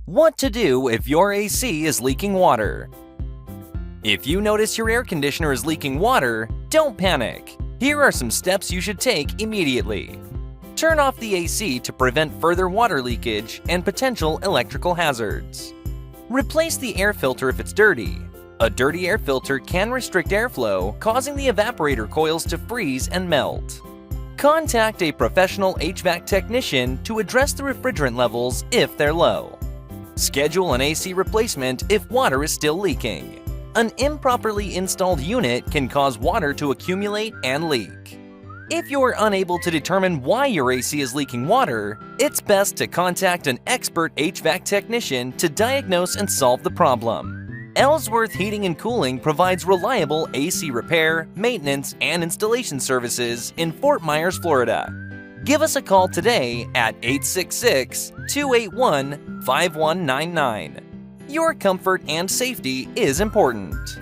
What to do if your AC is leaking water. If you notice your air conditioner is leaking water, don't panic. Here are some steps you should take immediately. Turn off the AC to prevent further water leakage and potential electrical hazards. Replace the air filter if it's dirty. A dirty air filter can restrict airflow, causing the evaporator coils to freeze and melt. Contact a professional HVAC technician to address the refrigerant levels if they're low. Schedule an AC replacement if water is still leaking. An improperly installed unit can cause water to accumulate and leak. If you're unable to determine why your AC is leaking water, it's best to contact an expert HVAC technician to diagnose and solve the problem. Ellsworth Heating Cooling provides reliable AC repair, maintenance, and installation services in Fort Myers, Florida. Give us a call today at 866-281-5199. Your comfort and safety is important.